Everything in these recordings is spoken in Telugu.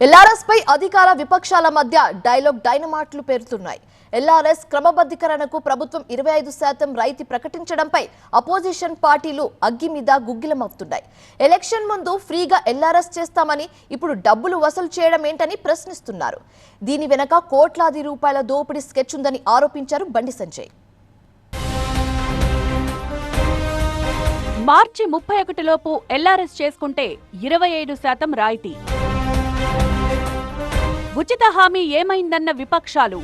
ఎల్ఆర్ఎస్ పై అధికార విపక్షాల మధ్య డైలాగ్ డైనమాట్లు పేరుతున్నాయి. ఎల్ఆర్ఎస్ క్రమబద్ధీకరణకు ప్రభుత్వం 25% రాయితీ ప్రకటించడంపై అపోజిషన్ పార్టీలు అగ్గి మీద గుగ్గిలమవుతున్నాయి. ఎలక్షన్ ముందు ఫ్రీగా ఎల్ఆర్ఎస్ చేస్తామని ఇప్పుడు డబ్బులు వసూలు చేయడం ఏంటని ప్రశ్నిస్తున్నారు. దీని వెనక కోట్లాది రూపాయల దోపిడీ స్కెచ్ ఉందని ఆరోపించారు బండి సంజయ్. మార్చి 31 లోపు ఎల్ఆర్ఎస్ చేసుకుంటే 25% రాయితీ. ఉచిత హామీ ఏమైందన్న విపక్షాలు.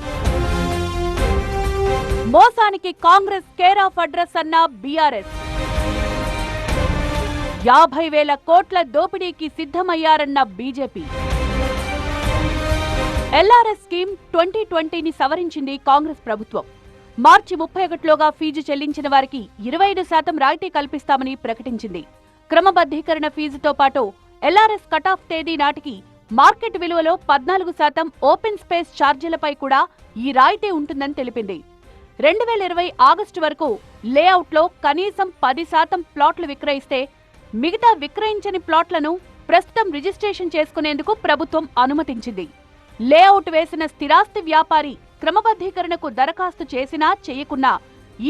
మోసానికి కాంగ్రెస్ కేర్ ఆఫ్ అడ్రస్ అన్న బీఆర్ఎస్. 50,000 కోట్ల దోపిడీకి సిద్ధమయ్యారన్న బీజేపీ. ఎల్ఆర్ఎస్ స్కీమ్ 2020ని సవరించింది కాంగ్రెస్ ప్రభుత్వం. మార్చి 31లోగా ఫీజు చెల్లించిన వారికి 25% రాయితీ కల్పిస్తామని ప్రకటించింది. క్రమబద్ధీకరణ ఫీజుతో పాటు ఎల్ఆర్ఎస్ కటాఫ్ తేదీ నాటికి మార్కెట్ విలువలో 14% ఓపెన్ స్పేస్ ఛార్జీలపై కూడా ఈ రాయితీ ఉంటుందని తెలిపింది. 2020 ఆగస్టు వరకు లేఅవుట్లో కనీసం 10% ప్లాట్లు విక్రయిస్తే మిగతా విక్రయించని ప్లాట్లను ప్రస్తుతం రిజిస్ట్రేషన్ చేసుకునేందుకు ప్రభుత్వం అనుమతించింది. లేఅవుట్ వేసిన స్థిరాస్తి వ్యాపారి క్రమబద్ధీకరణకు దరఖాస్తు చేసినా చేయకున్నా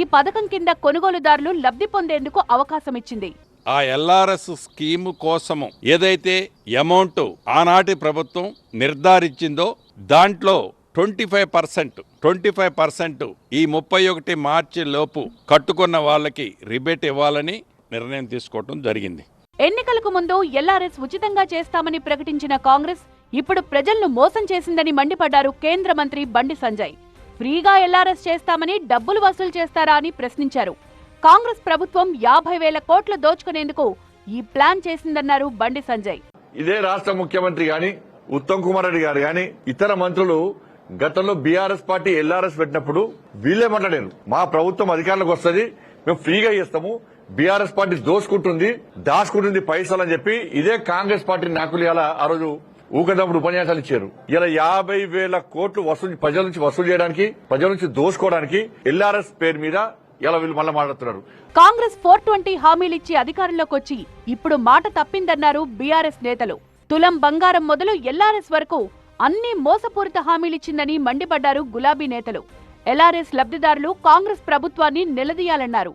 ఈ పథకం కింద కొనుగోలుదారులు లబ్ధి పొందేందుకు అవకాశమిచ్చింది. ఆ ఎల్ఆర్ఎస్ స్కీము కోసము ఏదైతే అమౌంట్ ఆనాటి ప్రభుత్వం నిర్ధారించిందో దాంట్లో 25% ఈ 31 మార్చి లోపు కట్టుకున్న వాళ్ళకి రిబేట్ ఇవ్వాలని నిర్ణయం తీసుకోవడం జరిగింది. ఎన్నికలకు ముందు ఎల్ఆర్ఎస్ ఉచితంగా చేస్తామని ప్రకటించిన కాంగ్రెస్ ఇప్పుడు ప్రజలను మోసం చేసిందని మండిపడ్డారు కేంద్ర మంత్రి బండి సంజయ్. ఫ్రీగా ఎల్ఆర్ఎస్ చేస్తామని డబ్బులు వసూలు చేస్తారా అని ప్రశ్నించారు. కాంగ్రెస్ ప్రభుత్వం 50,000 కోట్లు దోచుకునేందుకు ఈ ప్లాన్ చేసిందన్నారు బండి సంజయ్. ఇదే రాష్ట్ర ముఖ్యమంత్రి గాని ఉత్తమ్ కుమార్ రెడ్డి గారు గాని ఇతర మంత్రులు గతంలో బీఆర్ఎస్ పార్టీ ఎల్ఆర్ఎస్ పెట్టినప్పుడు వీళ్లే మాట్లాడారు, మా ప్రభుత్వం అధికారంలోకి వస్తుంది, మేము ఫ్రీగా చేస్తాము, బీఆర్ఎస్ పార్టీ దోసుకుంటుంది, దాచుకుంటుంది పైసలు అని చెప్పి ఇదే కాంగ్రెస్ పార్టీ నాయకులు ఆ రోజు ఊకదమ్ముడు ఉపన్యాసాలు ఇచ్చారు. ఇలా 50,000 కోట్లు ప్రజల నుంచి వసూలు చేయడానికి, ప్రజల నుంచి దోసుకోవడానికి ఎల్ఆర్ఎస్ పేరు మీద ఇలా వీళ్ళు మళ్ళీ మాట్లాడుతున్నారు. కాంగ్రెస్ 420 హామీలిచ్చి అధికారంలోకి వచ్చి ఇప్పుడు మాట తప్పిందన్నారు బీఆర్ఎస్ నేతలు. తులం బంగారం మొదలు ఎల్ఆర్ఎస్ వరకు అన్ని మోసపూరిత హామీలిచ్చిందని మండిపడ్డారు గులాబీ నేతలు. ఎల్ఆర్ఎస్ లబ్ధిదారులు కాంగ్రెస్ ప్రభుత్వాన్ని నిలదీయాలన్నారు.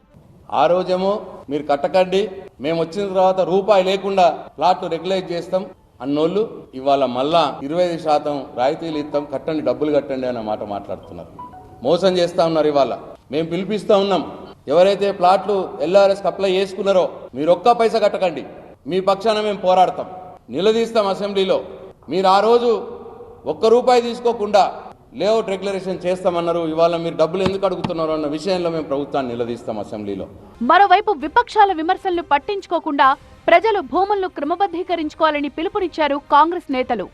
ఆ రోజేమో మీరు కట్టకండి, మేము వచ్చిన తర్వాత రూపాయి లేకుండా ప్లాట్లు రెగ్యులైజ్ చేస్తాం అన్నోళ్ళు ఇవాళ మళ్ళా 25% రాయితీలు ఇస్తాం, కట్టండి, డబ్బులు కట్టండి అన్న మాట మాట్లాడుతున్నారు. మోసం చేస్తా ఉన్నారు. ఇవాళ మేము పిలిపిస్తా ఉన్నాం, ఎవరైతే ప్లాట్లు ఎల్ఆర్ఎస్ అప్లై చేసుకున్నారో మీరు ఒక్క పైసా కట్టకండి, మీ పక్షాన మేము పోరాడతాం, నిలదీస్తాం అసెంబ్లీలో. మీరు ఆ రోజు ₹1 తీసుకోకుండా లేఅవుట్ రెగ్యులరేషన్ చేస్తామన్నారు, ఇవాళ మీరు డబ్బులు ఎందుకు అడుగుతున్నారు అన్న విషయంలో మేము ప్రభుత్వాన్ని నిలదీస్తాం అసెంబ్లీలో. మరోవైపు విపక్షాల విమర్శలను పట్టించుకోకుండా ప్రజలు భూములను క్రమబద్ధీకరించుకోవాలని పిలుపునిచ్చారు కాంగ్రెస్ నేతలు.